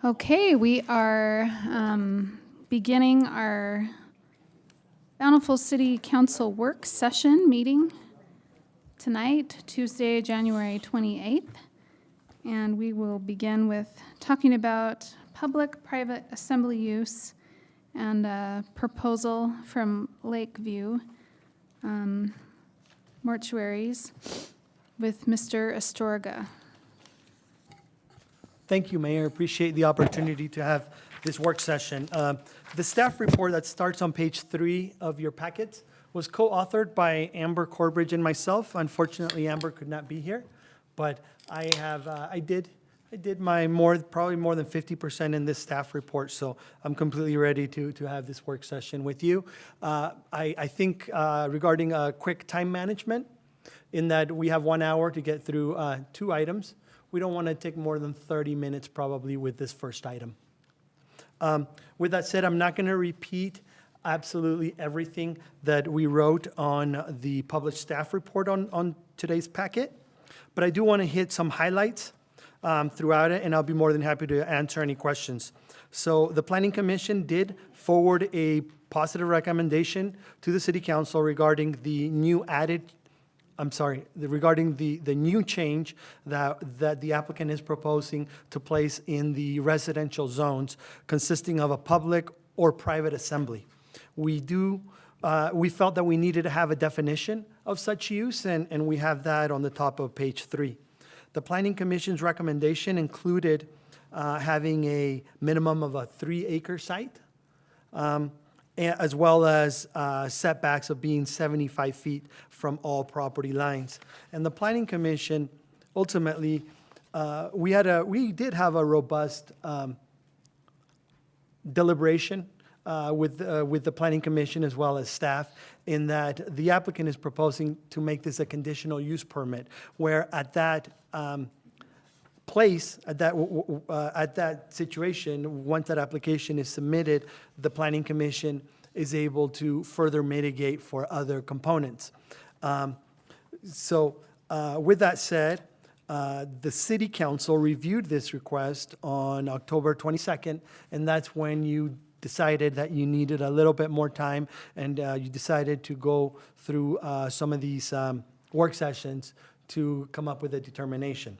Okay, we are beginning our Bountiful City Council work session meeting tonight, Tuesday, January 28th. And we will begin with talking about public-private assembly use and a proposal from Lakeview mortuaries with Mr. Astorga. Thank you, Mayor. Appreciate the opportunity to have this work session. The staff report that starts on page 3 of your packet was co-authored by Amber Corbridge and myself. Unfortunately, Amber could not be here, but I did my probably more than 50% in this staff report, so I'm completely ready to have this work session with you. I think regarding quick time management, in that we have 1 hour to get through 2 items. We don't want to take more than 30 minutes probably with this first item. With that said, I'm not going to repeat absolutely everything that we wrote on the published staff report on today's packet, but I do want to hit some highlights throughout it, and I'll be more than happy to answer any questions. So the Planning Commission did forward a positive recommendation to the City Council regarding the new regarding the new change that the applicant is proposing to place in the residential zones consisting of a public or private assembly. We felt that we needed to have a definition of such use, and we have that on the top of page 3. The Planning Commission's recommendation included having a minimum of a 3-acre site, as well as setbacks of being 75 feet from all property lines. And the Planning Commission, ultimately, we did have a robust deliberation with the Planning Commission as well as staff, in that the applicant is proposing to make this a conditional use permit, where at that place, at that situation, once that application is submitted, the Planning Commission is able to further mitigate for other components. With that said, the City Council reviewed this request on October 22nd, and that's when you decided that you needed a little bit more time, and you decided to go through some of these work sessions to come up with a determination.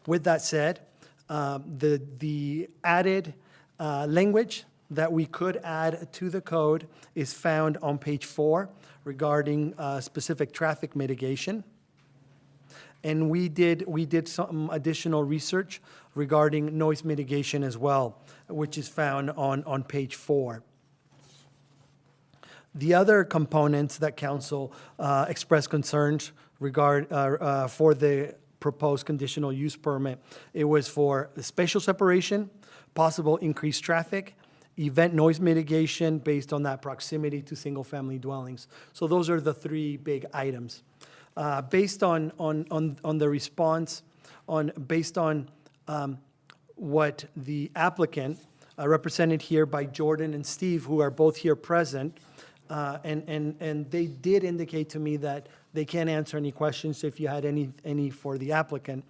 With that said, the added language that we could add to the code is found on page 4 regarding specific traffic mitigation. And we did some additional research regarding noise mitigation as well, which is found on page 4. The other components that council expressed concerns for the proposed conditional use permit, it was for the spatial separation, possible increased traffic, event noise mitigation based on that proximity to single-family dwellings. So those are the 3 big items. Based on the response, based on what the applicant, represented here by Jordan and Steve, who are both here present, and they did indicate to me that they can't answer any questions if you had any for the applicant,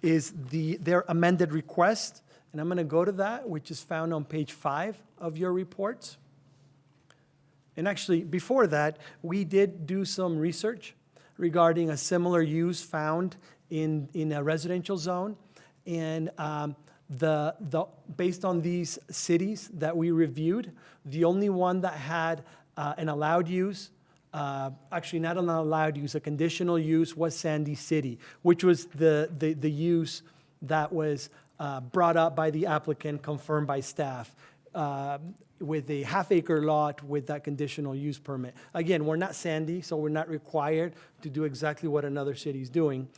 is their amended request, and I'm going to go to that, which is found on page 5 of your reports. And actually, before that, we did do some research regarding a similar use found in a residential zone, and based on these cities that we reviewed, the only one that had an allowed use, actually not an allowed use, a conditional use, was Sandy City, which was the use that was brought up by the applicant, confirmed by staff, with a half-acre lot with that conditional use permit. Again, we're not Sandy, so we're not required to do exactly what another city is doing.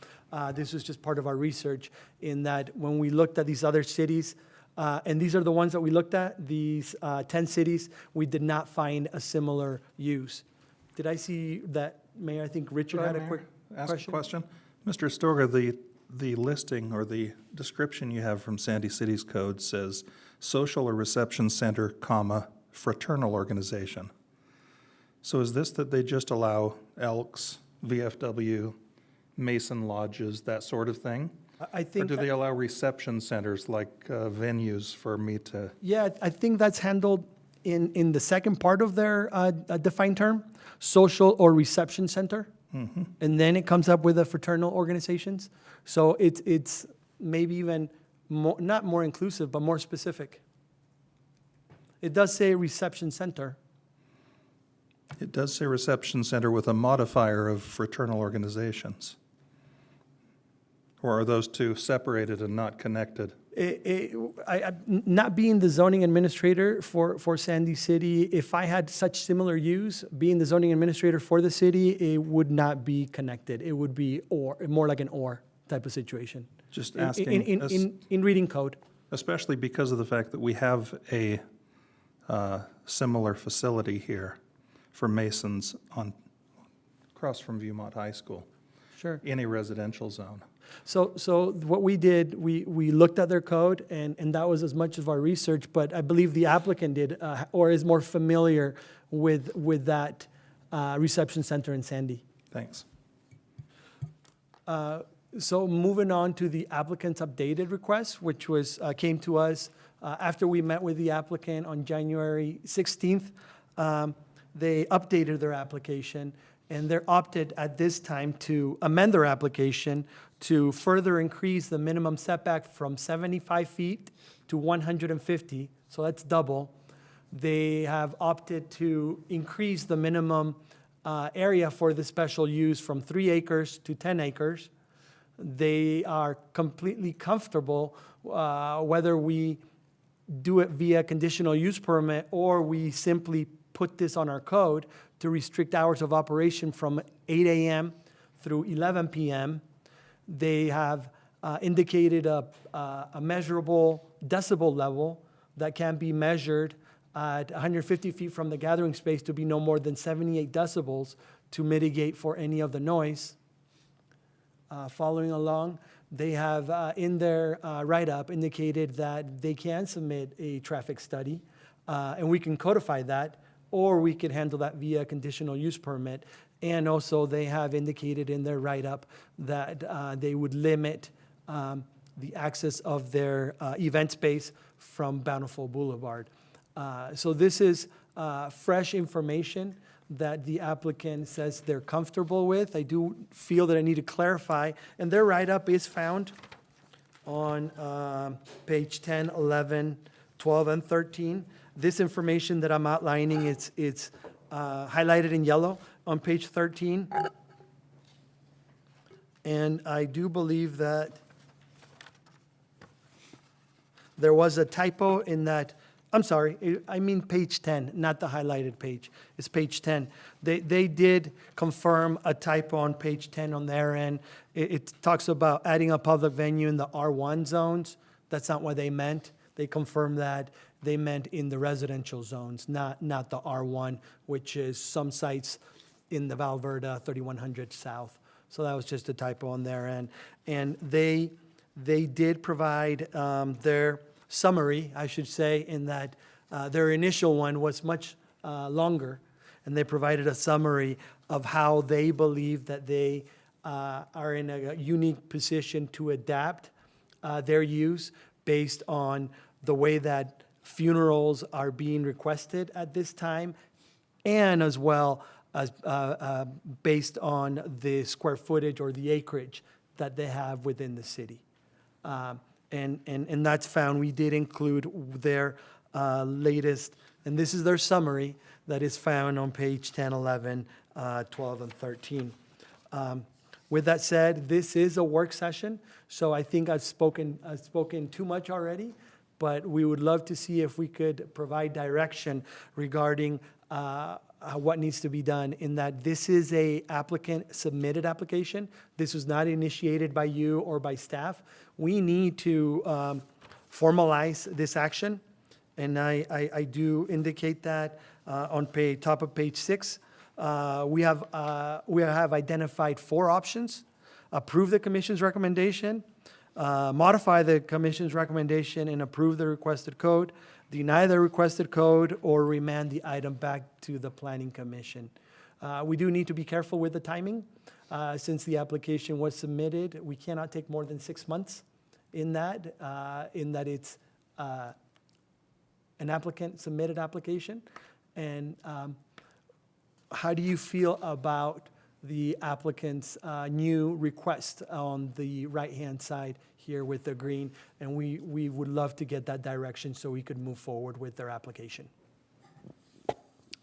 This was just part of our research, in that when we looked at these other cities, and these are the ones that we looked at, these 10 cities, we did not find a similar use. Did I see that, Mayor? I think Richard had a quick question. Ask a question. Mr. Astorga, the listing or the description you have from Sandy City's code says social or reception center, comma, fraternal organization. So is this that they just allow Elks, VFW, Mason lodges, that sort of thing? I Or think, do they allow reception centers like venues for me to? yeah, I think that's handled in the second part of their defined term, social or reception center. And then it comes up with the fraternal organizations. So it's maybe even more, not more inclusive, but more specific. It does say reception center. It does say reception center with a modifier of fraternal organizations. Or are those two separated and not connected? Not being the zoning administrator for Sandy City, if I had such similar use, being the zoning administrator for the city, it would not be connected. It would be or, more like an or type of situation. Just In- asking, In reading code. especially because of the fact that we have a similar facility here for Masons across from Viewmont High School, Sure. in a residential zone. So what we did, we looked at their code, and that was as much of our research, but I believe the applicant did, or is more familiar with that reception center in Sandy. Thanks. So moving on to the applicant's updated request, which was, came to us after we met with the applicant on January 16th. They updated their application, and they're opted at this time to amend their application to further increase the minimum setback from 75 feet to 150, so that's double. They have opted to increase the minimum area for the special use from 3 acres to 10 acres. They are completely comfortable whether we do it via conditional use permit or we simply put this on our code to restrict hours of operation from 8 a.m. through 11 p.m. They have indicated a measurable decibel level that can be measured at 150 feet from the gathering space to be no more than 78 decibels to mitigate for any of the noise. Following along, they have in their write-up indicated that they can submit a traffic study, and we can codify that, or we could handle that via conditional use permit. And also, they have indicated in their write-up that they would limit the access of their event space from Bountiful Boulevard. So this is fresh information that the applicant says they're comfortable with. I do feel that I need to clarify, and their write-up is found on page 10, 11, 12, and 13. This information that I'm outlining, it's highlighted in yellow on page 13. And I do believe that there was a typo in that. I'm sorry, I mean page 10, not the highlighted page. It's page 10. They did confirm a typo on page 10 on their end. It talks about adding a public venue in the R1 zones. That's not what they meant. They confirmed that they meant in the residential zones, not the R1, which is some sites in the Valverde 3100 South. So that was just a typo on their end. And they did provide their summary, I should say, in that their initial one was much longer, and they provided a summary of how they believe that they are in a unique position to adapt their use based on the way that funerals are being requested at this time, and as well as based on the square footage or the acreage that they have within the city. And that's found. We did include their latest, and this is their summary that is found on page 10, 11, 12, and 13. With that said, this is a work session, so I think I've spoken too much already, but we would love to see if we could provide direction regarding what needs to be done, in that this is a applicant submitted application. This was not initiated by you or by staff. We need to formalize this action, and I do indicate that on top of page 6. We have identified 4 options: approve the commission's recommendation, modify the commission's recommendation and approve the requested code, deny the requested code, or remand the item back to the planning commission. We do need to be careful with the timing. Since the application was submitted, we cannot take more than 6 months in that it's an applicant submitted application. And how do you feel about the applicant's new request on the right-hand side here with the green? And we would love to get that direction so we could move forward with their application.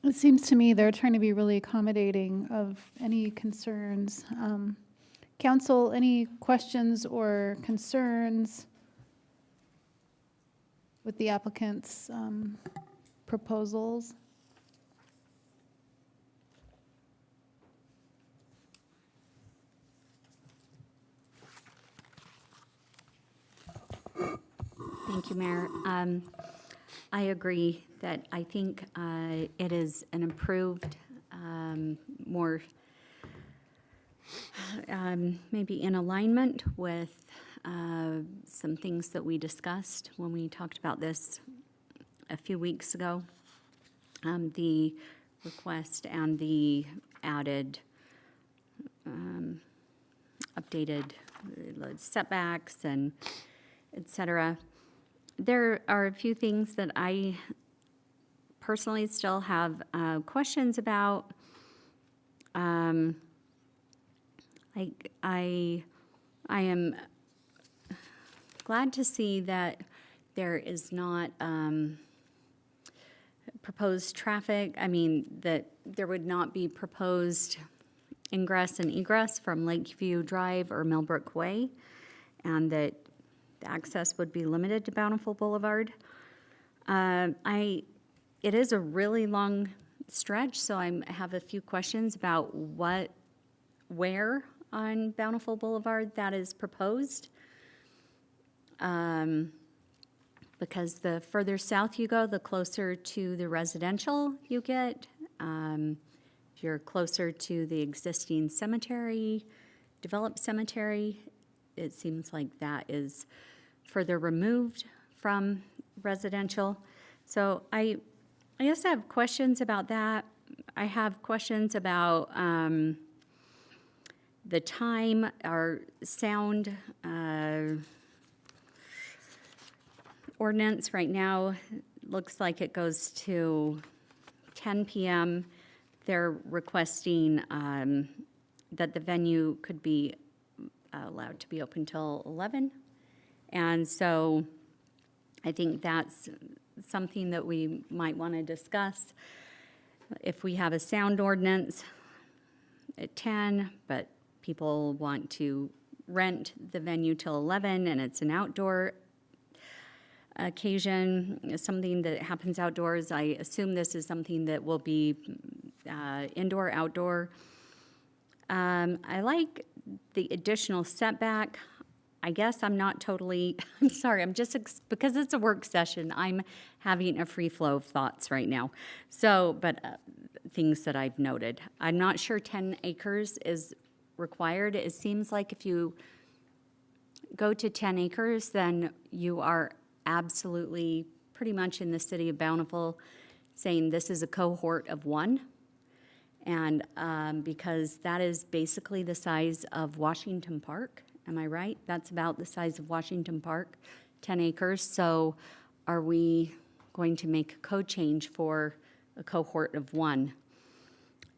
It seems to me they're trying to be really accommodating of any concerns. Council, any questions or concerns with the applicant's proposals? Thank you, Mayor. I agree that I think it is an improved, more, maybe in alignment with some things that we discussed when we talked about this a few weeks ago. The request and the added, updated setbacks and et cetera. There are a few things that I personally still have questions about. I am glad to see that there is not proposed traffic. I mean, that there would not be proposed ingress and egress from Lakeview Drive or Millbrook Way, and that the access would be limited to Bountiful Boulevard. It is a really long stretch, so I have a few questions about where on Bountiful Boulevard that is proposed. Because the further south you go, the closer to the residential you get. If you're closer to the existing cemetery, developed cemetery, it seems like that is further removed from residential. So I guess I have questions about that. I have questions about the time. Our sound ordinance right now looks like it goes to 10 p.m. They're requesting that the venue could be allowed to be open till 11. And so I think that's something that we might want to discuss. If we have a sound ordinance at 10, but people want to rent the venue till 11 and it's an outdoor occasion, something that happens outdoors, I assume this is something that will be indoor, outdoor. I like the additional setback. I guess I'm not totally, I'm sorry, I'm just, because it's a work session, I'm having a free flow of thoughts right now. So, but things that I've noted. I'm not sure 10 acres is required. It seems like if you go to 10 acres, then you are absolutely pretty much in the city of Bountiful saying this is a cohort of one. And because that is basically the size of Washington Park. Am I right? That's about the size of Washington Park, 10 acres. So are we going to make a code change for a cohort of one?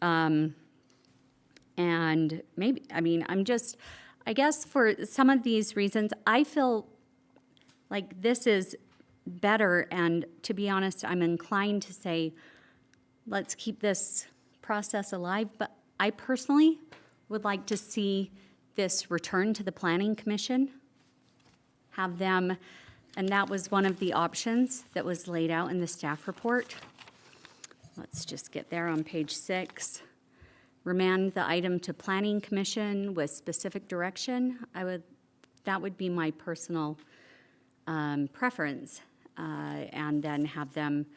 And maybe, I mean, I guess for some of these reasons, I feel like this is better. And to be honest, I'm inclined to say, let's keep this process alive. But I personally would like to see this return to the Planning Commission, have them, and that was one of the options that was laid out in the staff report. Let's just get there on page 6. Remand the item to Planning Commission with specific direction. That would be my personal preference, and then have them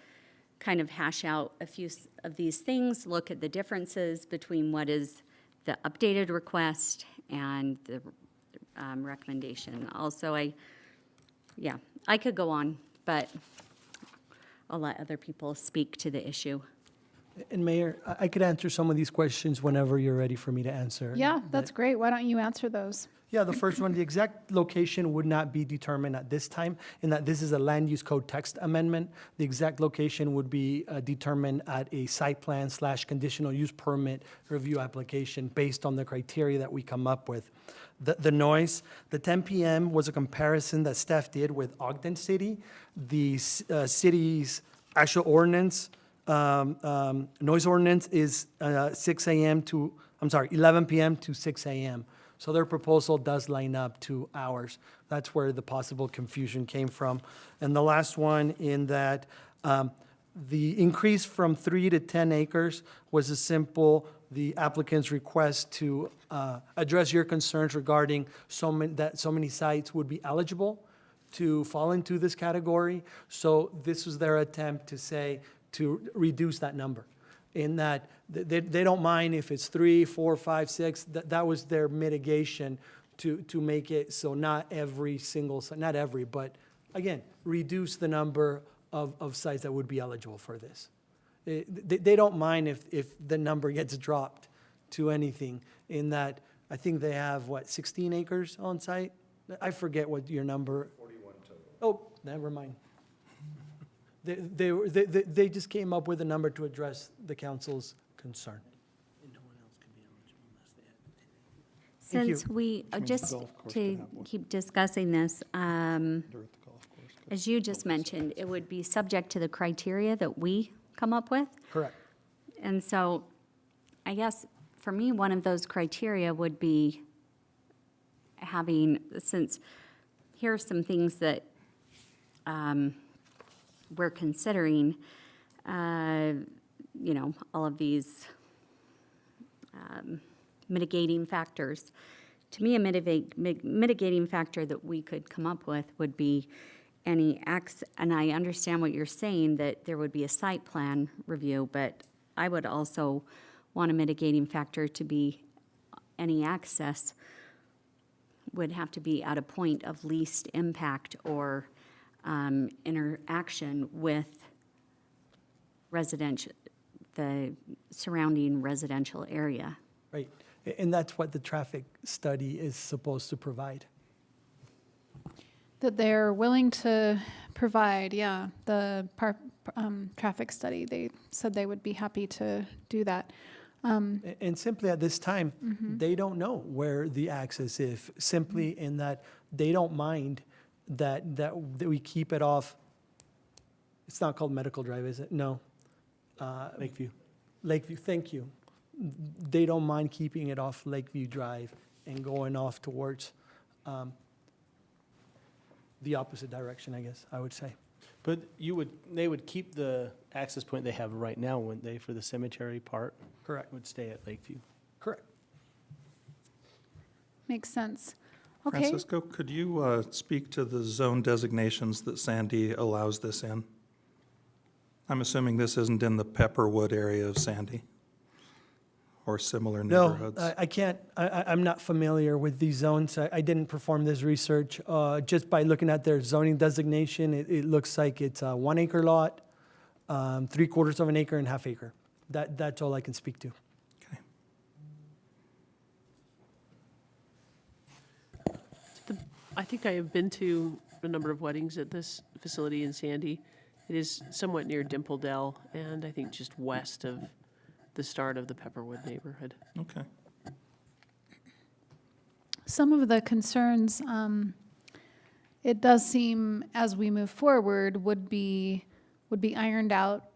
kind of hash out a few of these things, look at the differences between what is the updated request and the recommendation. Also, I could go on, but I'll let other people speak to the issue. And Mayor, I could answer some of these questions whenever you're ready for me to answer. Yeah, that's great. Why don't you answer those? Yeah, the first one, the exact location would not be determined at this time, in that this is a land use code text amendment. The exact location would be determined at a site plan / conditional use permit review application based on the criteria that we come up with. The noise, the 10 p.m. was a comparison that staff did with Ogden City. The city's actual ordinance, noise ordinance is 11 p.m. to 6 a.m. So their proposal does line up to ours. That's where the possible confusion came from. And the last one in that the increase from 3 to 10 acres was a simple, the applicant's request to address your concerns regarding that so many sites would be eligible to fall into this category. So this was their attempt to say, to reduce that number, in that they don't mind if it's 3, 4, 5, 6. That was their mitigation to make it so not every single, not every, but again, reduce the number of sites that would be eligible for this. They don't mind if the number gets dropped to anything, in that I think they have, 16 acres on site? I forget what your number. 41 total. Oh, never mind. They just came up with a number to address the council's concern. Thank you. Since we, just to keep discussing this, as you just mentioned, it would be subject to the criteria that we come up with. Correct. And so I guess for me, one of those criteria would be having, since here are some things that we're considering, all of these mitigating factors. To me, a mitigating factor that we could come up with would be any acts, and I understand what you're saying, that there would be a site plan review, but I would also want a mitigating factor to be any access would have to be at a point of least impact or interaction with the surrounding residential area. Right. And that's what the traffic study is supposed to provide. That they're willing to provide, the traffic study. They said they would be happy to do that. And simply at this time, they don't know where the access is, simply in that they don't mind that we keep it off. It's not called Medical Drive, is it? No. Lakeview. Lakeview, thank you. They don't mind keeping it off Lakeview Drive and going off towards the opposite direction, I guess, I would say. But they would keep the access point they have right now, wouldn't they, for the cemetery part? Correct. Would stay at Lakeview. Correct. Makes sense. Okay. Francisco, could you speak to the zone designations that Sandy allows this in? I'm assuming this isn't in the Pepperwood area of Sandy or similar neighborhoods? No, I can't, I'm not familiar with these zones. I didn't perform this research. Just by looking at their zoning designation, it looks like it's a 1 acre lot, 3/4 of an acre and ½ acre. That's all I can speak to. Okay. I think I have been to a number of weddings at this facility in Sandy. It is somewhat near Dimple Dell, and I think just west of the start of the Pepperwood neighborhood. Okay. Some of the concerns, it does seem, as we move forward, would be ironed out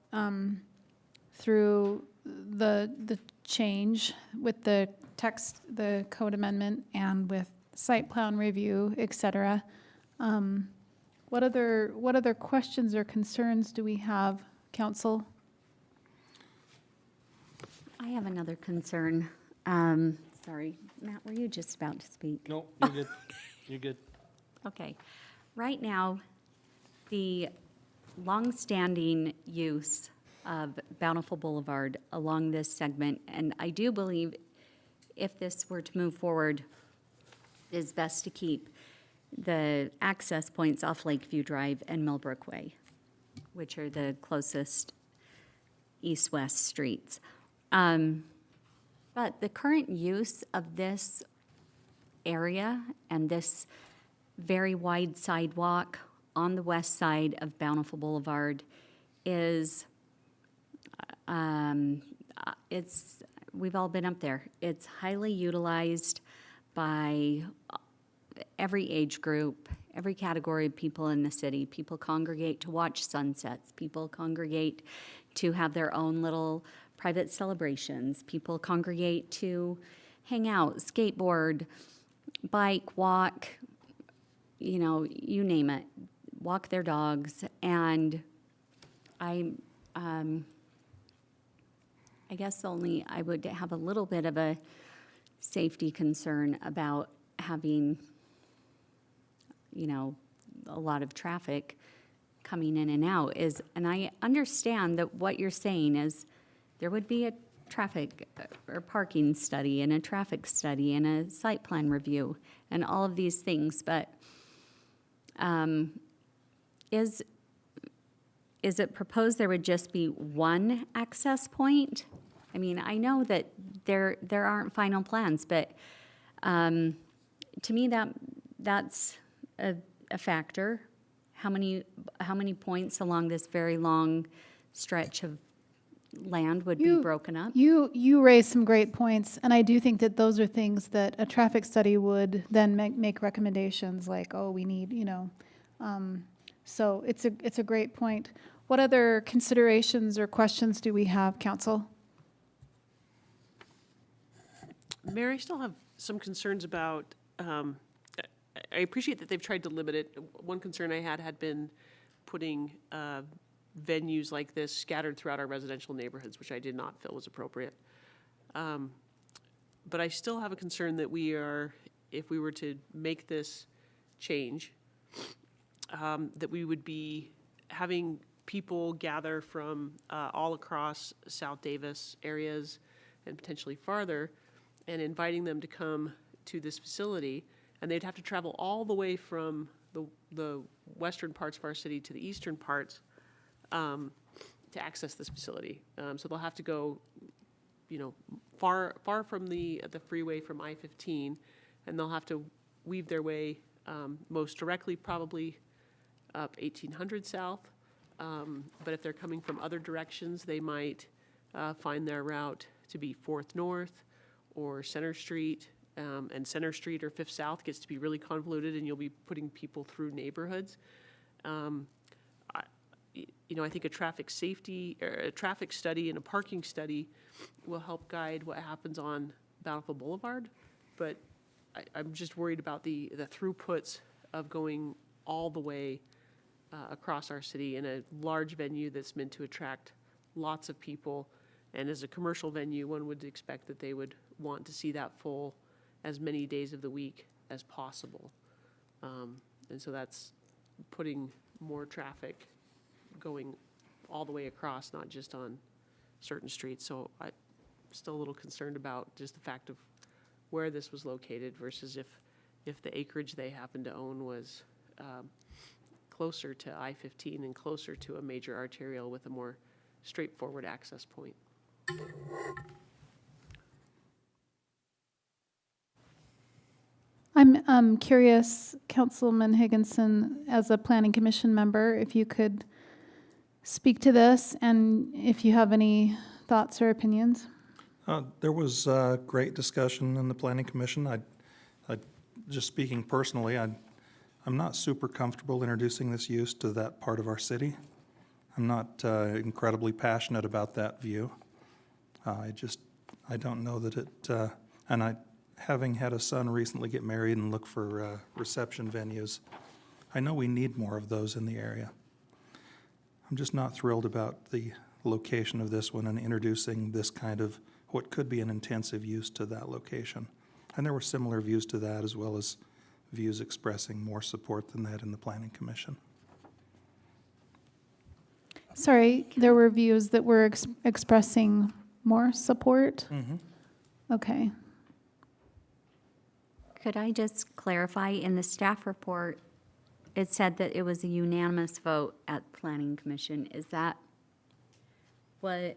through the change with the text, the code amendment, and with site plan review, et cetera. What other questions or concerns do we have, council? I have another concern. Sorry, Matt, were you just about to speak? No, you're good. You're good. Okay. Right now, the longstanding use of Bountiful Boulevard along this segment, and I do believe if this were to move forward, it is best to keep the access points off Lakeview Drive and Millbrook Way, which are the closest east-west streets. But the current use of this area and this very wide sidewalk on the west side of Bountiful Boulevard is, we've all been up there. It's highly utilized by every age group, every category of people in the city. People congregate to watch sunsets. People congregate to have their own little private celebrations. People congregate to hang out, skateboard, bike, walk, you know, you name it, walk their dogs. And I guess only I would have a little bit of a safety concern about having, you know, a lot of traffic coming in and out is, and I understand that what you're saying is there would be a traffic or parking study and a traffic study and a site plan review and all of these things, but is it proposed there would just be one access point? I mean, I know that there aren't final plans, but to me that's a factor. How many points along this very long stretch of land would be broken up? You raised some great points, and I do think that those are things that a traffic study would then make recommendations like, oh, we need, you know. So it's a great point. What other considerations or questions do we have, council? Mayor, I still have some concerns about, I appreciate that they've tried to limit it. One concern I had been putting venues like this scattered throughout our residential neighborhoods, which I did not feel was appropriate. But I still have a concern that if we were to make this change, that we would be having people gather from all across South Davis areas and potentially farther, and inviting them to come to this facility, and they'd have to travel all the way from the western parts of our city to the eastern parts to access this facility. So they'll have to go, you know, far from the freeway from I-15, and they'll have to weave their way most directly probably up 1800 South. But if they're coming from other directions, they might find their route to be 4th North or Center Street, and Center Street or 5th South gets to be really convoluted, and you'll be putting people through neighborhoods. I think a traffic safety, or a traffic study and a parking study will help guide what happens on Bountiful Boulevard, but I'm just worried about the throughputs of going all the way across our city in a large venue that's meant to attract lots of people. And as a commercial venue, one would expect that they would want to see that full as many days of the week as possible. And so that's putting more traffic going all the way across, not just on certain streets. So I'm still a little concerned about just the fact of where this was located versus if the acreage they happen to own was closer to I-15 and closer to a major arterial with a more straightforward access point. I'm curious, Councilman Higginson, as a planning commission member, if you could speak to this and if you have any thoughts or opinions. There was great discussion in the Planning Commission. I just speaking personally, I'm not super comfortable introducing this use to that part of our city. I'm not incredibly passionate about that view. I don't know that it, and having had a son recently get married and look for reception venues, I know we need more of those in the area. I'm just not thrilled about the location of this one and introducing this kind of what could be an intensive use to that location. And there were similar views to that, as well as views expressing more support than that in the Planning Commission. Sorry, there were views that were expressing more support? Mm-hmm. Okay. Could I just clarify, in the staff report, it said that it was a unanimous vote at Planning Commission. Is that what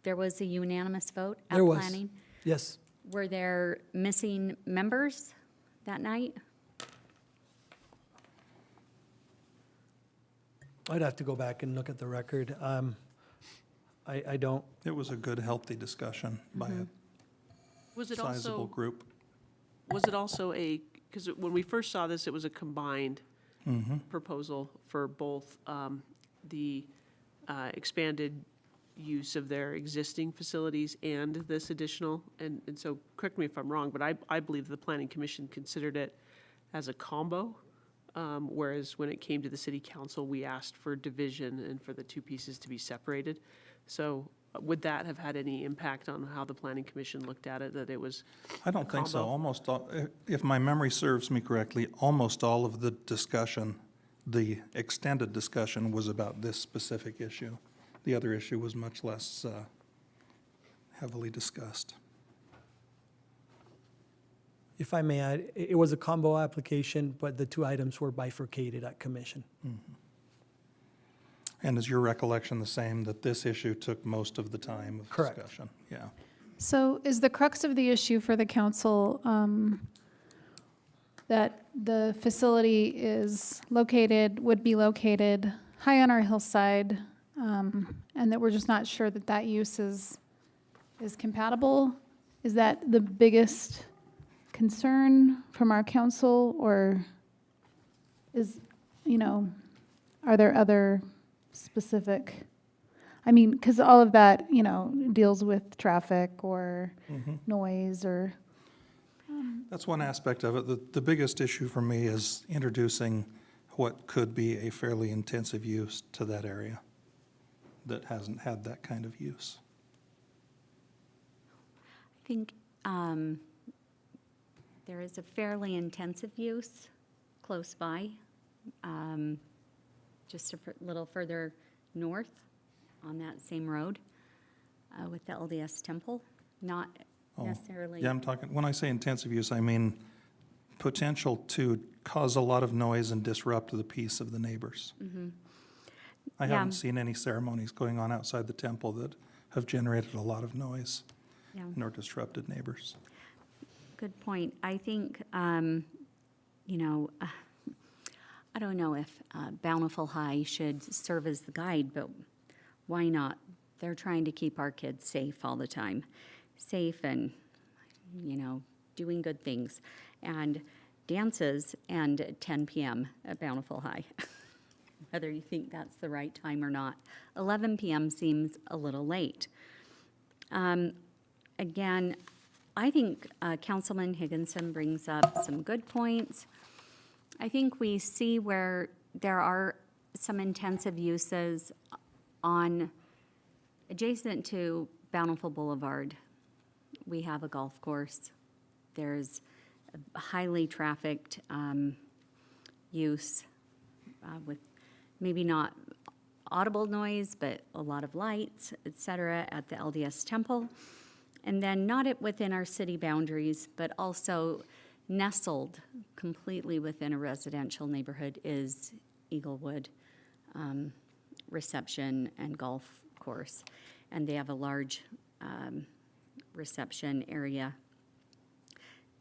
there was a unanimous vote at There was. planning? Yes. Were there missing members that night? I'd have to go back and look at the record. I don't, It was a good, healthy discussion by a Was it sizable also, group. was it also because when we first saw this, it was a combined proposal for both the expanded use of their existing facilities and this additional, and so, correct me if I'm wrong, but I believe the planning commission considered it as a combo, whereas when it came to the city council, we asked for division and for the two pieces to be separated. So would that have had any impact on how the planning commission looked at it, that it was I don't think so. combo? Almost, if my memory serves me correctly, almost all of the discussion, the extended discussion, was about this specific issue. The other issue was much less heavily discussed. if I may add, it was a combo application, but the two items were bifurcated at commission. And is your recollection the same, that this issue took most of the time of Correct. discussion? Yeah. So is the crux of the issue for the council that the facility would be located high on our hillside, and that we're just not sure that that use is compatible? Is that the biggest concern from our council, or are there other specific? I mean, because all of that, deals with traffic or noise or. That's one aspect of it. The biggest issue for me is introducing what could be a fairly intensive use to that area that hasn't had that kind of use. I think there is a fairly intensive use close by, just a little further north on that same road with the LDS temple, not necessarily. Yeah, I'm talking, when I say intensive use, I mean potential to cause a lot of noise and disrupt the peace of the neighbors. I Yeah. haven't seen any ceremonies going on outside the temple that have generated a lot of noise Yeah. nor disrupted neighbors. Good point. I think, I don't know if Bountiful High should serve as the guide, but why not? They're trying to keep our kids safe all the time. Safe and, doing good things. And dances end at 10 p.m. at Bountiful High, whether you think that's the right time or not. 11 p.m. seems a little late. Again, I think Councilman Higginson brings up some good points. I think we see where there are some intensive uses adjacent to Bountiful Boulevard. We have a golf course. There's a highly trafficked use with maybe not audible noise, but a lot of lights, et cetera, at the LDS temple. And then not within our city boundaries, but also nestled completely within a residential neighborhood is Eaglewood Reception and Golf Course. And they have a large reception area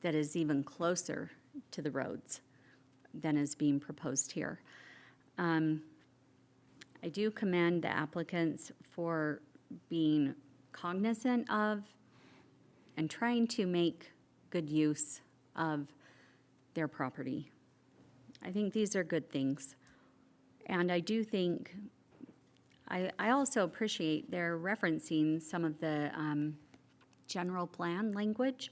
that is even closer to the roads than is being proposed here. I do commend the applicants for being cognizant of and trying to make good use of their property. I think these are good things. And I do think, I also appreciate their referencing some of the general plan language.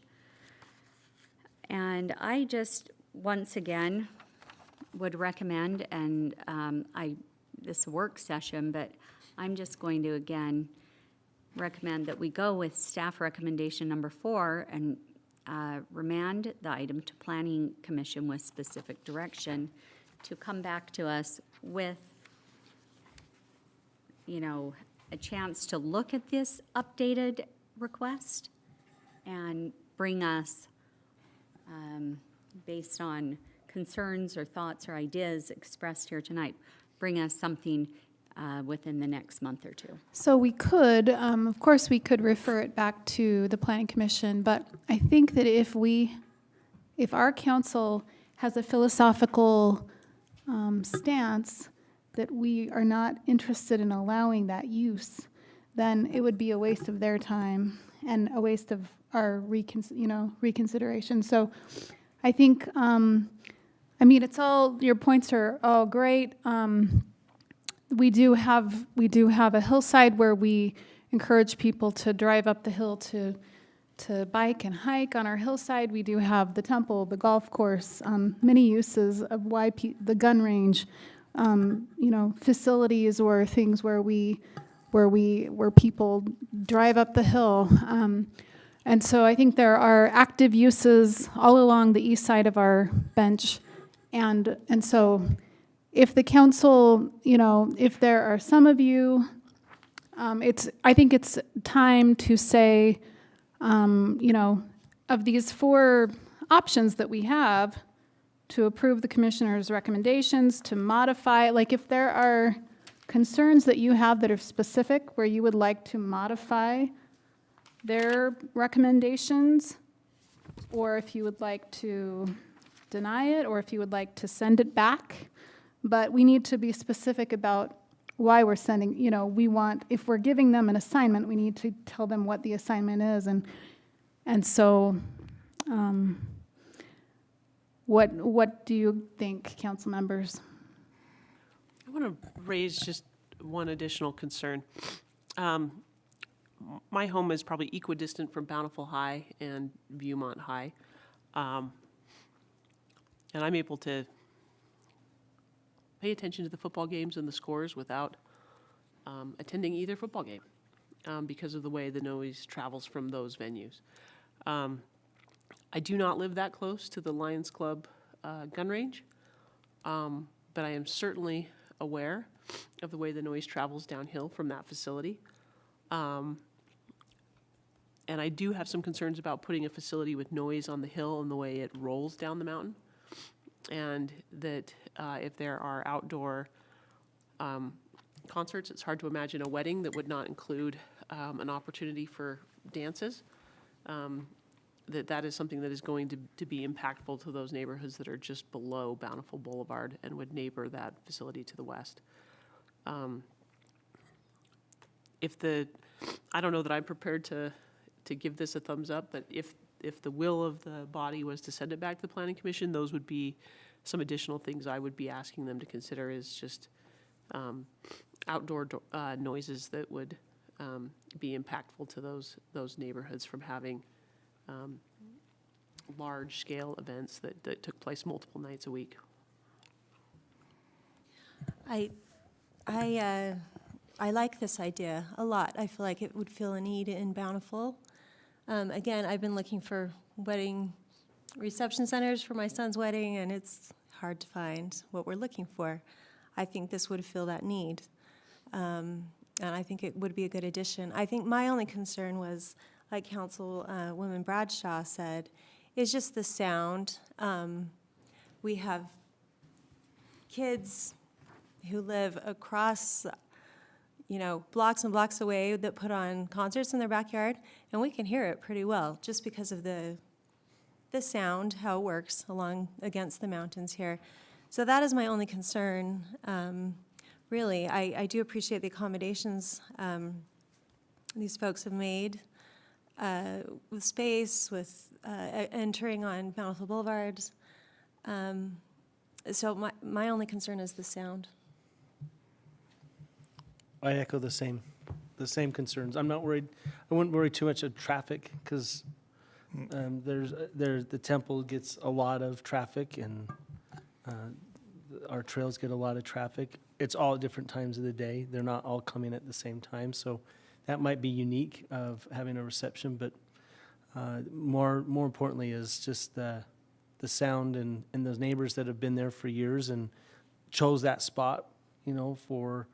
And I just, once again, would recommend, and this work session, but I'm just going to, again, recommend that we go with staff recommendation number 4 and remand the item to Planning Commission with specific direction to come back to us with, a chance to look at this updated request and bring us, based on concerns or thoughts or ideas expressed here tonight, bring us something within the next month or two. So we could, of course, we could refer it back to the planning commission, but I think that if our council has a philosophical stance that we are not interested in allowing that use, then it would be a waste of their time and a waste of our reconsideration. So I think, it's all, your points are all great. We do have a hillside where we encourage people to drive up the hill to bike and hike on our hillside. We do have the temple, the golf course, many uses of why the gun range, facilities or things where people drive up the hill. And so I think there are active uses all along the east side of our bench. And so if the council, if there are some of you, I think it's time to say, of these 4 options that we have, to approve the commissioner's recommendations, to modify, like if there are concerns that you have that are specific where you would like to modify their recommendations, or if you would like to deny it, or if you would like to send it back. But we need to be specific about why we're sending, if we're giving them an assignment, we need to tell them what the assignment is. And so, what do you think, council members? I want to raise just one additional concern. My home is probably equidistant from Bountiful High and Viewmont High. And I'm able to pay attention to the football games and the scores without attending either football game because of the way the noise travels from those venues. I do not live that close to the Lions Club gun range, but I am certainly aware of the way the noise travels downhill from that facility. And I do have some concerns about putting a facility with noise on the hill and the way it rolls down the mountain. And that if there are outdoor concerts, it's hard to imagine a wedding that would not include an opportunity for dances. That is something that is going to be impactful to those neighborhoods that are just below Bountiful Boulevard and would neighbor that facility to the west. I don't know that I'm prepared to give this a thumbs up, but if the will of the body was to send it back to the Planning Commission, those would be some additional things I would be asking them to consider, is just outdoor noises that would be impactful to those neighborhoods from having large-scale events that took place multiple nights a week. I like this idea a lot. I feel like it would fill a need in Bountiful. Again, I've been looking for wedding reception centers for my son's wedding, and it's hard to find what we're looking for. I think this would fill that need, and I think it would be a good addition. I think my only concern was, like Councilwoman Bradshaw said, is just the sound. We have kids who live across blocks and blocks away that put on concerts in their backyard, and we can hear it pretty well just because of the sound, how it works along against the mountains here. So that is my only concern. Really, I do appreciate the accommodations these folks have made with space, with entering on Bountiful Boulevard. So my only concern is the sound. I echo the same concerns. I'm not worried. I wouldn't worry too much of traffic because the temple gets a lot of traffic, and our trails get a lot of traffic. It's all at different times of the day. They're not all coming at the same time, so that might be unique of having a reception. But more importantly is just the sound and those neighbors that have been there for years and chose that spot, for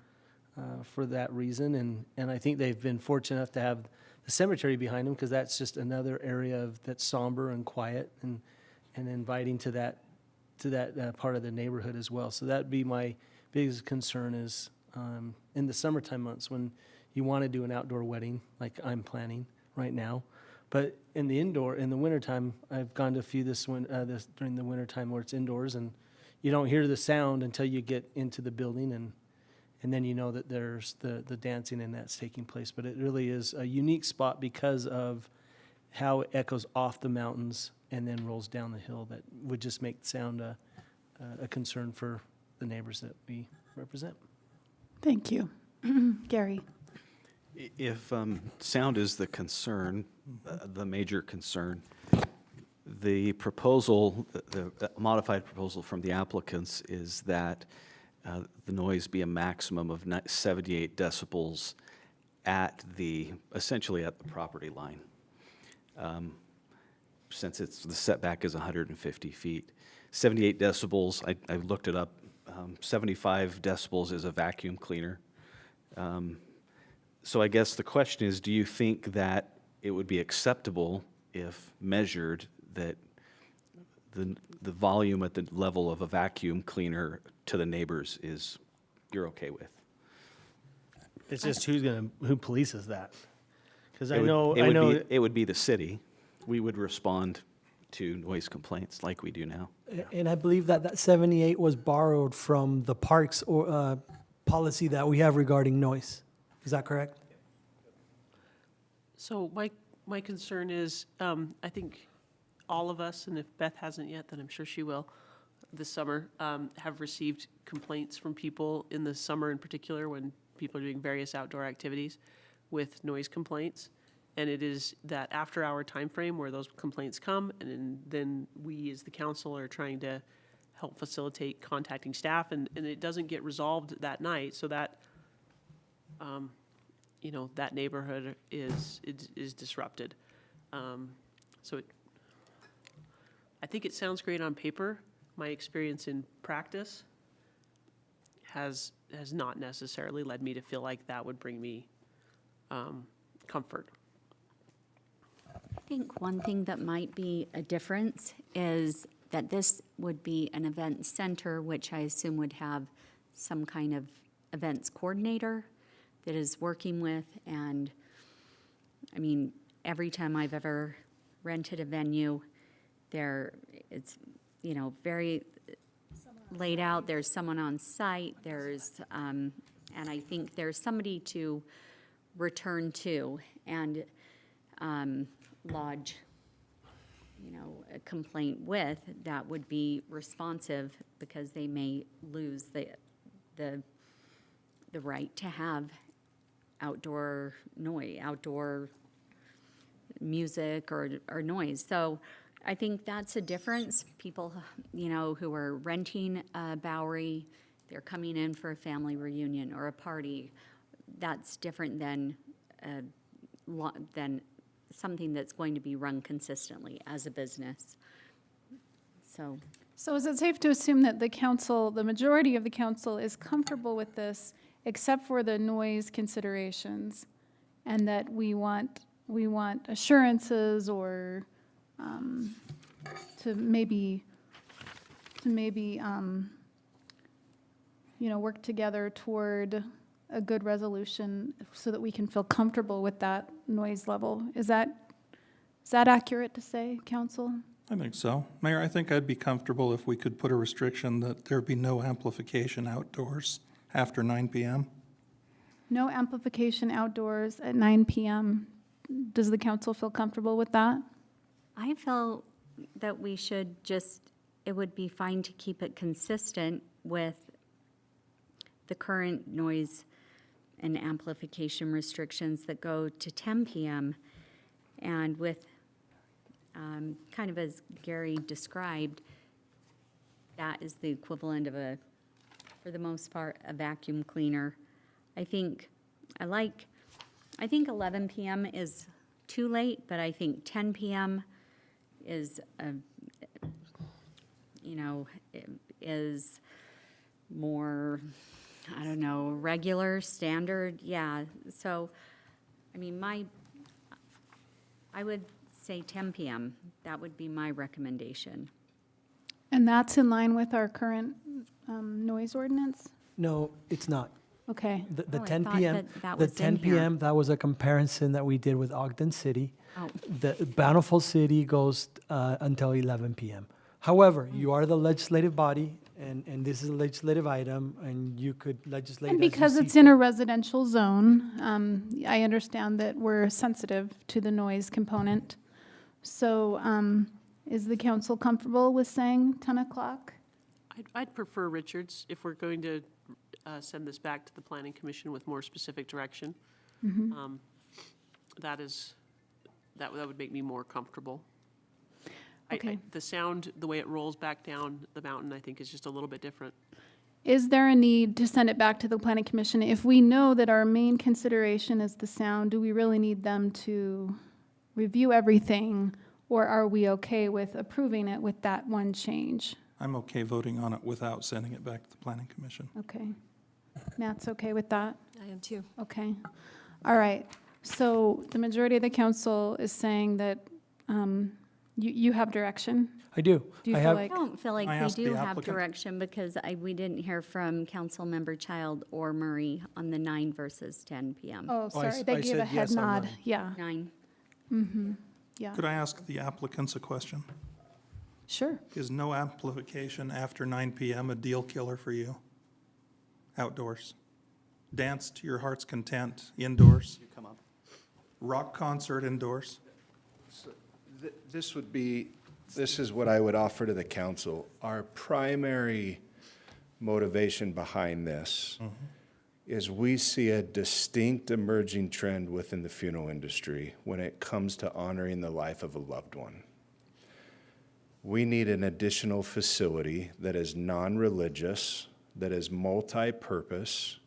that reason, and I think they've been fortunate enough to have the cemetery behind them, because that's just another area that's somber and quiet and inviting to that part of the neighborhood as well. So that'd be my biggest concern, is in the summertime months when you want to do an outdoor wedding, like I'm planning right now. But in the wintertime, I've gone to a few during the wintertime where it's indoors, and you don't hear the sound until you get into the building, and then you know that there's the dancing and that's taking place. But it really is a unique spot because of how it echoes off the mountains and then rolls down the hill. That would just make sound a concern for the neighbors that we represent. Thank you. Gary? If sound is the concern, the major concern, the proposal, the modified proposal from the applicants is that the noise be a maximum of 78 decibels essentially at the property line. Since the setback is 150 feet. 78 decibels, I looked it up, 75 decibels is a vacuum cleaner. So I guess the question is, do you think that it would be acceptable if measured that the volume at the level of a vacuum cleaner to the neighbors you're okay with? It's just who polices that? Because It would be the city. We would respond to noise complaints like we do now. And I believe that 78 was borrowed from the parks or policy that we have regarding noise. Is that correct? So my concern is, I think all of us, and if Beth hasn't yet, then I'm sure she will, this summer, have received complaints from people in the summer in particular when people are doing various outdoor activities with noise complaints. And it is that after-hour timeframe where those complaints come, and then we as the council are trying to help facilitate contacting staff, and it doesn't get resolved that night, so that, that neighborhood is disrupted. So I think it sounds great on paper. My experience in practice has not necessarily led me to feel like that would bring me comfort. I think one thing that might be a difference is that this would be an event center, which I assume would have some kind of events coordinator that is working with. And I mean, every time I've ever rented a venue, it's very laid out. There's someone on site. And I think there's somebody to return to and lodge, a complaint with that would be responsive, because they may lose the right to have outdoor music or noise. So I think that's a difference. People, who are renting a Bowery, they're coming in for a family reunion or a party. That's different than something that's going to be run consistently as a business. So is it safe to assume that the majority of the council is comfortable with this, except for the noise considerations, and that we want assurances or to maybe work together toward a good resolution so that we can feel comfortable with that noise level? Is that accurate to say, council? I think so. Mayor, I think I'd be comfortable if we could put a restriction that there be no amplification outdoors after 9 p.m. No amplification outdoors at 9 p.m. Does the council feel comfortable with that? I felt that it would be fine to keep it consistent with the current noise and amplification restrictions that go to 10 p.m. And with, kind of as Gary described, that is the equivalent of for the most part, a vacuum cleaner. I think 11 p.m. is too late, but I think 10 p.m. is more, regular, standard, yeah. So, I would say 10 p.m. That would be my recommendation. And that's in line with our current noise ordinance? No, it's not. Okay, The Oh, I 10 thought PM, that the was in 10 here. PM, that was a comparison that we did with Ogden City. Oh, The Bountiful City goes until 11 PM. However, you are the legislative body, and this is a legislative item, and you could legislate and as you because see it's in fit. a residential zone, I understand that we're sensitive to the noise component. So, is the council comfortable with saying 10 o'clock? I'd prefer Richards if we're going to send this back to the planning commission with more specific direction. That would make me more comfortable. Okay. The sound, the way it rolls back down the mountain, I think is just a little bit different. Is there a need to send it back to the planning commission? If we know that our main consideration is the sound, do we really need them to review everything? Or are we okay with approving it with that one change? I'm okay voting on it without sending it back to the planning commission. Okay. Matt's okay with that? I am too. Okay. All right. So the majority of the council is saying that you have direction? I do. Do you I feel have- like? I don't feel like I we asked do the have applicant- direction because we didn't hear from Councilmember Child or Murray on the 9 versus 10 PM. Oh, I sorry, s- they I gave a said head yes on nod. mine. Yeah, 9. yeah. Could I ask the applicants a question? Sure. Is no amplification after 9 PM a deal killer for you? Outdoors? Dance to your heart's content indoors? You come up. Rock concert indoors? This is what I would offer to the council. Our primary motivation behind this is we see a distinct emerging trend within the funeral industry when it comes to honoring the life of a loved one. We need an additional facility that is non-religious, that is multi-purpose,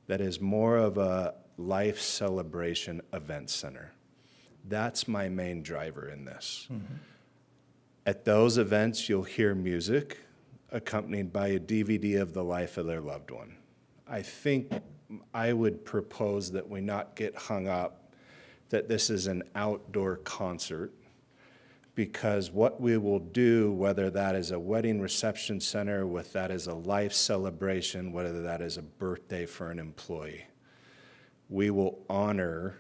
that is more of a life celebration event center. That's my main driver in this. At those events, you'll hear music accompanied by a DVD of the life of their loved one. I think I would propose that we not get hung up that this is an outdoor concert, because what we will do, whether that is a wedding reception center, whether that is a life celebration, whether that is a birthday for an employee, we will honor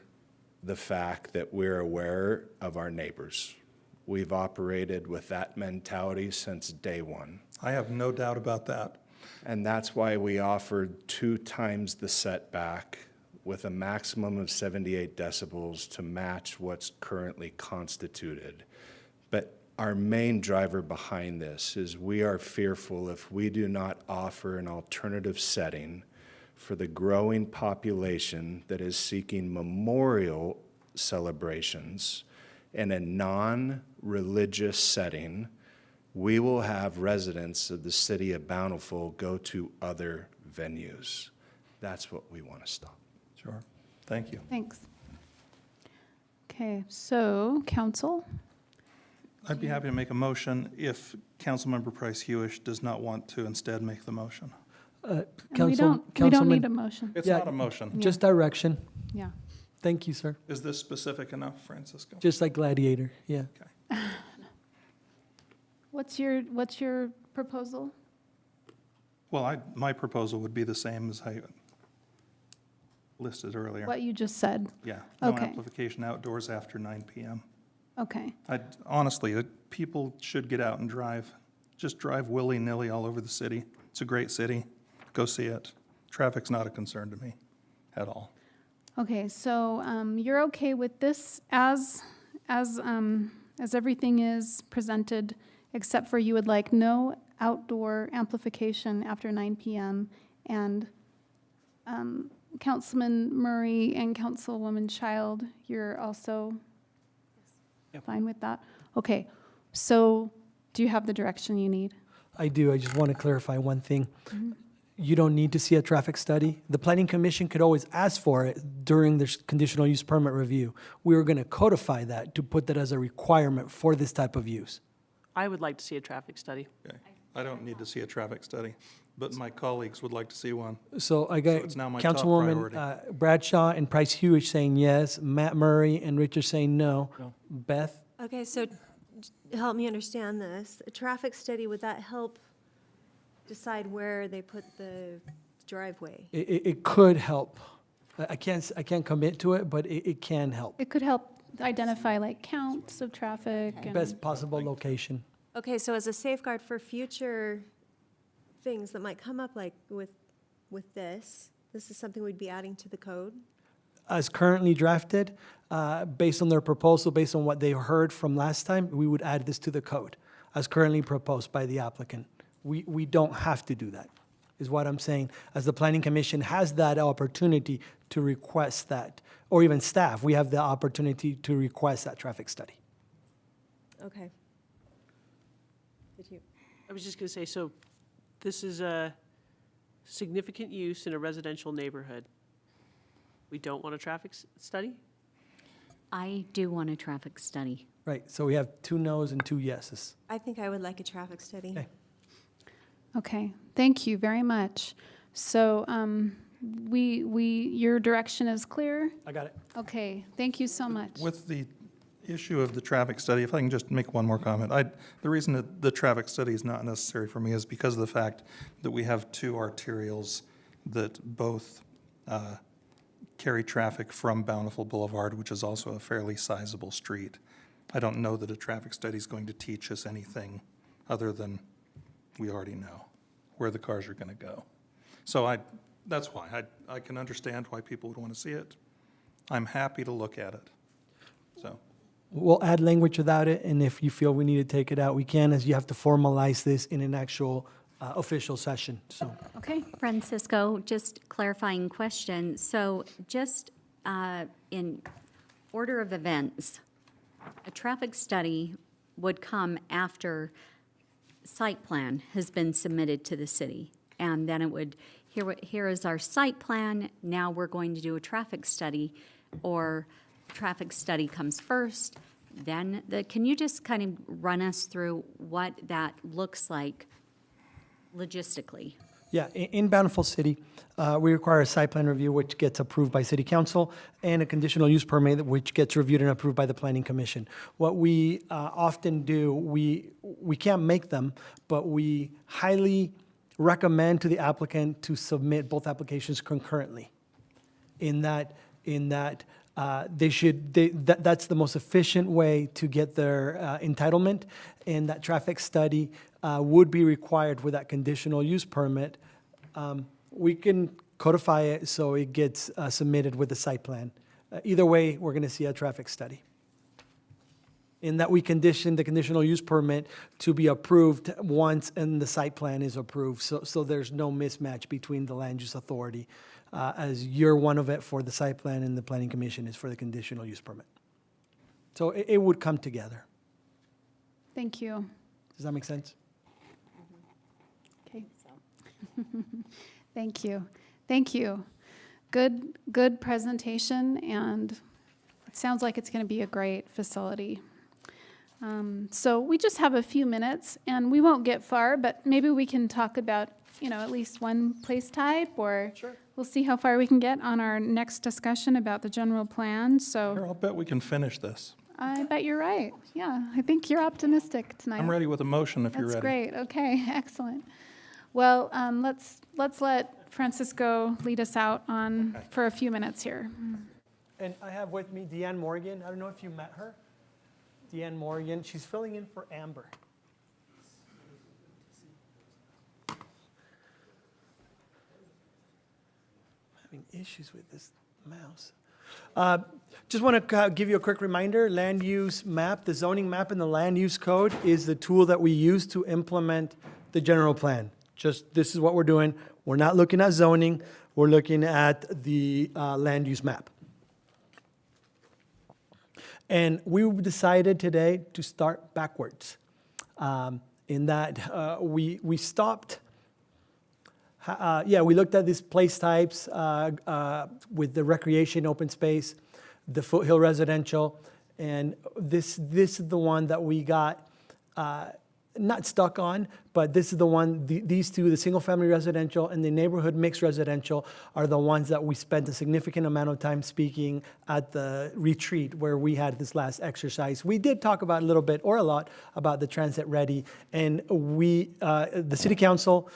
the fact that we're aware of our neighbors. We've operated with that mentality since day one. I have no doubt about that. And that's why we offered 2 times the setback with a maximum of 78 decibels to match what's currently constituted. But our main driver behind this is we are fearful if we do not offer an alternative setting for the growing population that is seeking memorial celebrations in a non-religious setting, we will have residents of the city of Bountiful go to other venues. That's what we want to stop. Sure. Thank you. Thanks. Okay, so council, I'd be happy to make a motion if Councilmember Price Hewish does not want to instead make the motion. and we don't need a Councilman, motion. It's Yeah. not a motion. just direction. Yeah. Thank you, sir. Is this specific enough, Francisco? Just like Gladiator, yeah. What's your proposal? Well, my proposal would be the same as I listed earlier. What you just said? Yeah, no Okay. amplification outdoors after 9 PM. Okay, Honestly, people should get out and drive. Just drive willy-nilly all over the city. It's a great city. Go see it. Traffic's not a concern to me at all. okay, so you're okay with this as everything is presented, except for you would like no outdoor amplification after 9 PM, and Councilman Murray and Councilwoman Child, you're also fine with that? Okay, so do you have the direction you need? I do. I just want to clarify one thing. You don't need to see a traffic study. The planning commission could always ask for it during the conditional use permit review. We were going to codify that to put that as a requirement for this type of use. I would like to see a traffic study. Okay. I don't need to see a traffic study, but my colleagues would like to see one. So I got it's now my top Councilwoman Bradshaw and Price Hewish saying yes, Matt Murray and Richard saying no. Beth? Okay, so help me understand this. A traffic study, would that help decide where they put the driveway. It could help. I can't commit to it, but it can help. It could help identify like counts of traffic and. Best possible location. Okay, so as a safeguard for future things that might come up, like with this is something we'd be adding to the code? As currently drafted, based on their proposal, based on what they heard from last time, we would add this to the code as currently proposed by the applicant. We don't have to do that, is what I'm saying. As the Planning Commission has that opportunity to request that, or even staff, we have the opportunity to request that traffic study. Okay. Did you? I was just going to say, so this is a significant use in a residential neighborhood. We don't want a traffic study? I do want a traffic study. Right, so we have 2 no's and 2 yeses. I think I would like a traffic study. Okay. Okay, thank you very much. So, your direction is clear? I got it. Okay, thank you so much. With the issue of the traffic study, if I can just make one more comment. The reason that the traffic study is not necessary for me is because of the fact that we have 2 arterials that both carry traffic from Bountiful Boulevard, which is also a fairly sizable street. I don't know that a traffic study is going to teach us anything other than we already know where the cars are going to go. So that's why. I can understand why people would want to see it. I'm happy to look at it. So. We'll add language without it, and if you feel we need to take it out, we can, as you have to formalize this in an actual official session, so. Okay, Francisco, just clarifying question. So just in order of events, a traffic study would come after site plan has been submitted to the city. And then it would, here is our site plan, now we're going to do a traffic study, or traffic study comes first, then can you just kind of run us through what that looks like logistically? Yeah, in Bountiful City, we require a site plan review, which gets approved by City Council, and a conditional use permit, which gets reviewed and approved by the Planning Commission. What we often do, we can't make them, but we highly recommend to the applicant to submit both applications concurrently. That's the most efficient way to get their entitlement, and that traffic study would be required with that conditional use permit. We can codify it so it gets submitted with the site plan. Either way, we're going to see a traffic study. In that we condition the conditional use permit to be approved once and the site plan is approved, so there's no mismatch between the land use authority, as you're one of it for the site plan and the Planning Commission is for the conditional use permit. So it would come together. thank you. Does that make sense? Okay. Thank you. Thank you. Good presentation, and it sounds like it's going to be a great facility. So we just have a few minutes, and we won't get far, but maybe we can talk about, at least one place type, or we'll see how far we can get on our next discussion about the general plan. So Here, I'll bet we can finish this. I bet you're right. Yeah, I think you're optimistic tonight. I'm ready with a motion if you're ready. That's great. Okay, excellent. Well, let's let Francisco lead us out for a few minutes here. And I have with me Deanne Morgan. I don't know if you met her. Deanne Morgan. She's filling in for Amber. Having issues with this mouse. Just want to give you a quick reminder, land use map, the zoning map in the land use code is the tool that we use to implement the general plan. Just, this is what we're doing. We're not looking at zoning, we're looking at the land use map. And we decided today to start backwards. In that we stopped, we looked at these place types with the recreation open space, the foothill residential, and this is the one that we got not stuck on, but this is the one, these two, the single-family residential and the neighborhood mixed residential, are the ones that we spent a significant amount of time speaking at the retreat where we had this last exercise. We did talk about a little bit or a lot about the transit ready, and the city council,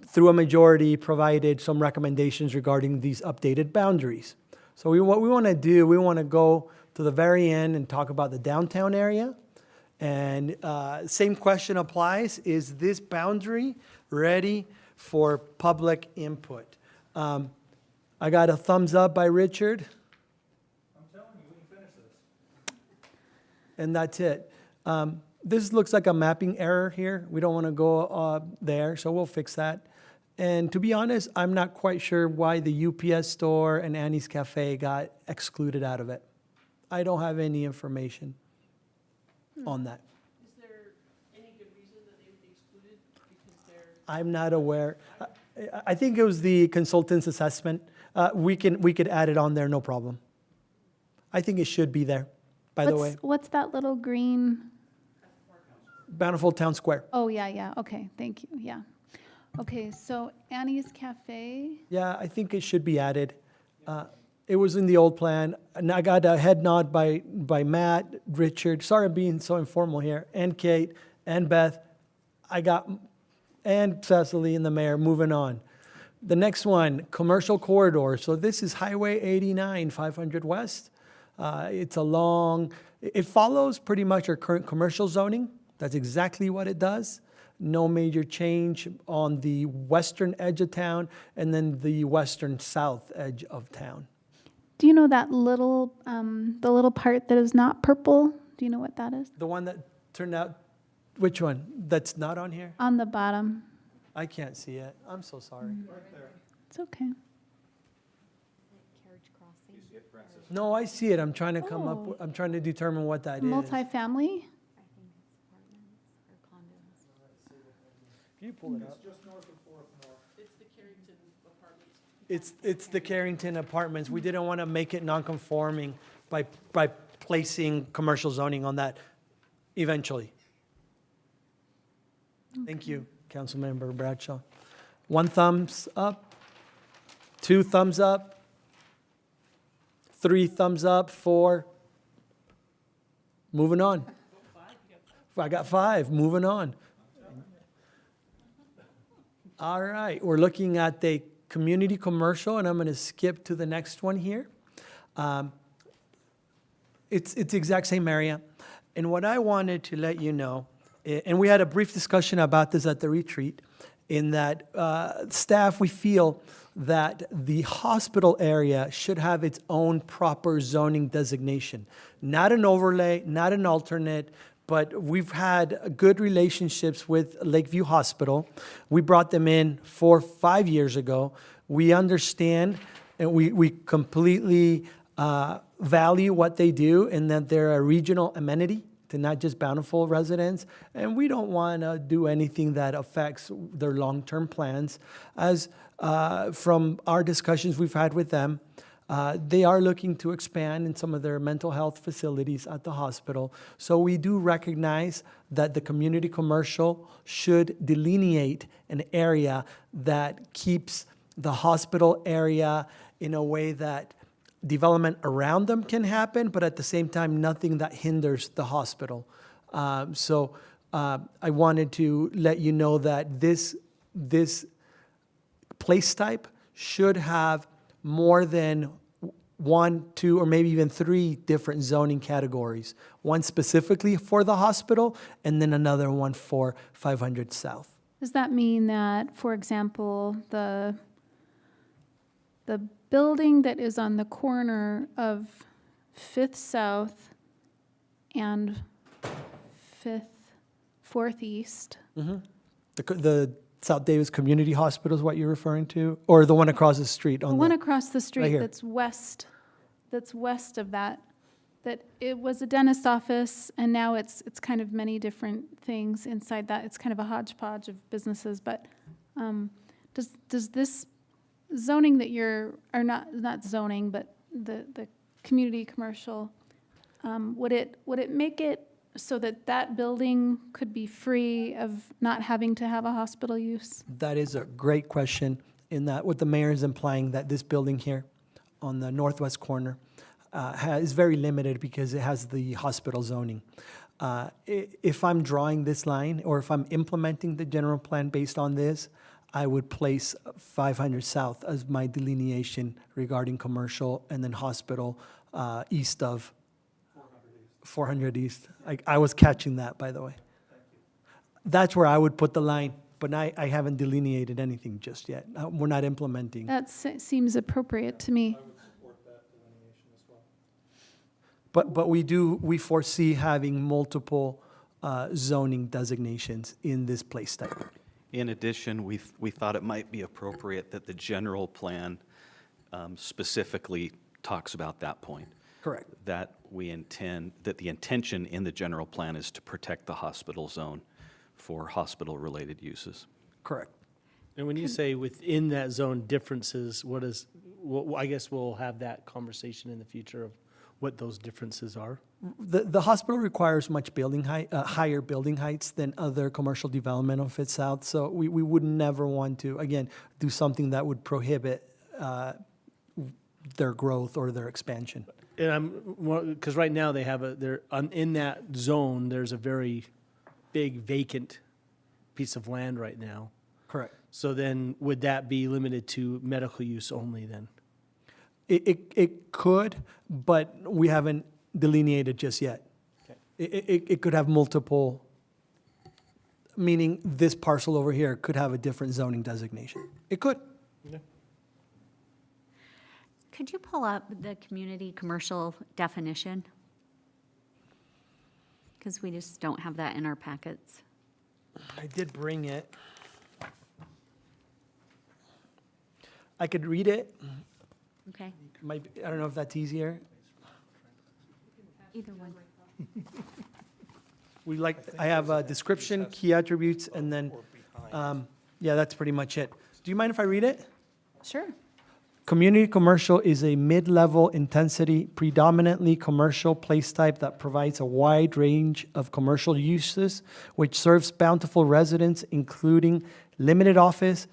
through a majority, provided some recommendations regarding these updated boundaries. So what we want to do, we want to go to the very end and talk about the downtown area. And same question applies, is this boundary ready for public input? I got a thumbs up by Richard. I'm telling you, we can finish this. And that's it. This looks like a mapping error here. We don't want to go there, so we'll fix that. And to be honest, I'm not quite sure why the UPS store and Annie's Cafe got excluded out of it. I don't have any information on that. Is there any good reason that they would be excluded because they're? I'm not aware. I think it was the consultant's assessment. We could add it on there, no problem. I think it should be there, by the way. What's that little green? Bountiful Town Square. Oh, yeah, okay, thank you, yeah. Okay, so Annie's Cafe, Yeah, I think it should be added. It was in the old plan, and I got a head nod by Matt, Richard, sorry I'm being so informal here, and Kate, and Beth. And Cecily and the mayor, moving on. The next one, commercial corridor. So this is Highway 89, 500 West. It follows pretty much our current commercial zoning. That's exactly what it does. No major change on the western edge of town and then the western south edge of town. do you know that little, the little part that is not purple? Do you know what that is? The one that turned out, which one? That's not on here? On the bottom. I can't see it. I'm so sorry. It's okay. No, I see it. I'm trying to come up, Oh. I'm trying to determine what that is. Multifamily? Can you pull it up? It's the Carrington Apartments. It's the Carrington Apartments. We didn't want to make it non-conforming by placing commercial zoning on that eventually. Thank you, Councilmember Bradshaw. 1 thumbs up, 2 thumbs up, 3 thumbs up, 4. Moving on. I got 5, moving on. All right, we're looking at the community commercial, and I'm going to skip to the next one here. It's the exact same area. And what I wanted to let you know, and we had a brief discussion about this at the retreat, in that staff, we feel that the hospital area should have its own proper zoning designation. Not an overlay, not an alternate, but we've had good relationships with Lakeview Hospital. We brought them in 4 or 5 years ago. We understand and we completely value what they do, and that they're a regional amenity to not just Bountiful residents. And we don't want to do anything that affects their long-term plans. As from our discussions we've had with them, they are looking to expand in some of their mental health facilities at the hospital. So we do recognize that the community commercial should delineate an area that keeps the hospital area in a way that development around them can happen, but at the same time, nothing that hinders the hospital. So I wanted to let you know that this place type should have more than 1, 2, or maybe even 3 different zoning categories. One specifically for the hospital, and then another one for 500 South. Does that mean that, for example, the building that is on the corner of 5th South and 4th East, The South Davis Community Hospital is what you're referring to? Or the one across the street the on one across the street here. that's west of that it was a dentist office, and now it's kind of many different things inside that. It's kind of a hodgepodge of businesses, but does this zoning that or not zoning, but the community commercial, would it make it so that that building could be free of not having to have a hospital use? That is a great question, in that what the mayor is implying, that this building here on the northwest corner is very limited because it has the hospital zoning. If I'm drawing this line, or if I'm implementing the general plan based on this, I would place 500 South as my delineation regarding commercial, and then hospital east of 400 East. I was catching that, by the way. That's where I would put the line, but I haven't delineated anything just yet. We're not implementing. That seems appropriate to me. But we foresee having multiple zoning designations in this place type. In addition, we thought it might be appropriate that the general plan specifically talks about that point. Correct. That the intention in the general plan is to protect the hospital zone for hospital-related uses. Correct. And when you say within that zone differences, I guess we'll have that conversation in the future of what those differences are. The hospital requires much building height, higher building heights than other commercial development on Fifth South. So we would never want to, again, do something that would prohibit their growth or their expansion. And because right now they have in that zone, there's a very big vacant piece of land right now. Correct. So then would that be limited to medical use only then? It could, but we haven't delineated just yet. Okay. It could have multiple, meaning this parcel over here could have a different zoning designation. It could. Could you pull up the community commercial definition? Because we just don't have that in our packets. I did bring it. I could read it. Okay, I don't know if that's easier. either one. I have a description, key attributes, and then, yeah, that's pretty much it. Do you mind if I read it? Sure. Community commercial is a mid-level intensity, predominantly commercial place type that provides a wide range of commercial uses, which serves Bountiful residents, including limited office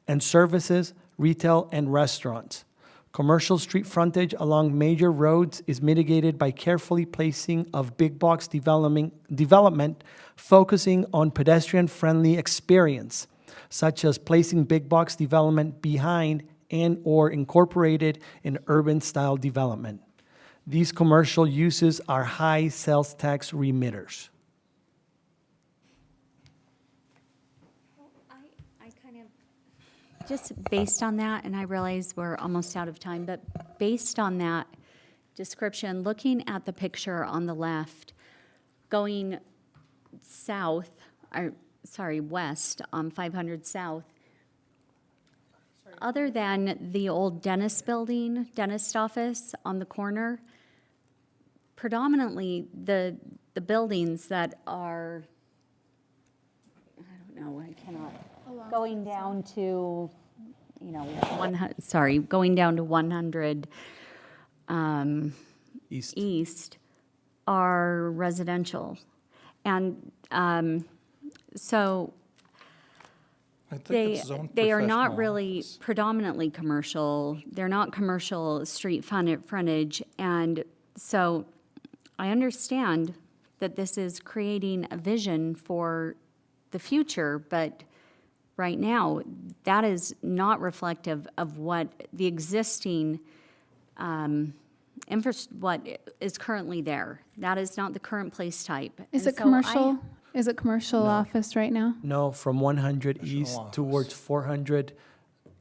and services, retail, and restaurants. Commercial street frontage along major roads is mitigated by carefully placing of big box development focusing on pedestrian-friendly experience, such as placing big box development behind and/or incorporated in urban-style development. These commercial uses are high sales tax remitters. I kind of, just based on that, and I realize we're almost out of time, but based on that description, looking at the picture on the left, going west on 500 South, other than the old dentist office on the corner, predominantly the buildings that are, I don't know, I cannot, going down to, going down to 100 East are residential. And so I think it's zoned they are not professional really office. predominantly commercial. They're not commercial street frontage. And so I understand that this is creating a vision for the future, but right now, that is not reflective of what the existing what is currently there. That is not the current place type. Is And it so commercial? Is it commercial office right now? No, from 100 East office. towards 400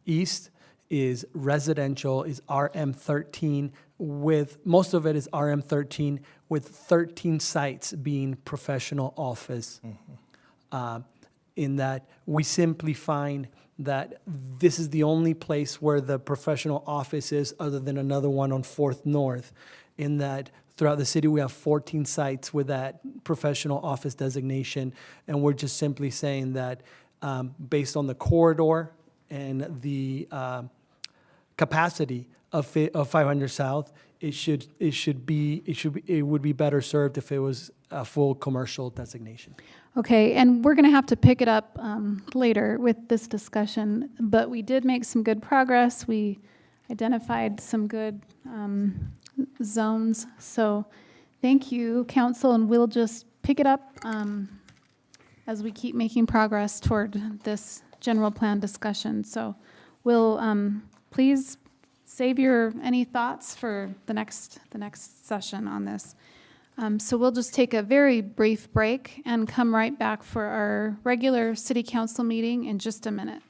East is residential, is RM13 with, most of it is RM13 with 13 sites being professional office. In that we simply find that this is the only place where the professional office is other than another one on 4th North, in that throughout the city, we have 14 sites with that professional office designation, and we're just simply saying that based on the corridor and the capacity of 500 South, it would be better served if it was a full commercial designation. Okay, and we're going to have to pick it up later with this discussion, but we did make some good progress. We identified some good zones. So thank you, council, and we'll just pick it up as we keep making progress toward this general plan discussion. So we'll please save your any thoughts for the next session on this. So we'll just take a very brief break and come right back for our regular city council meeting in just a minute.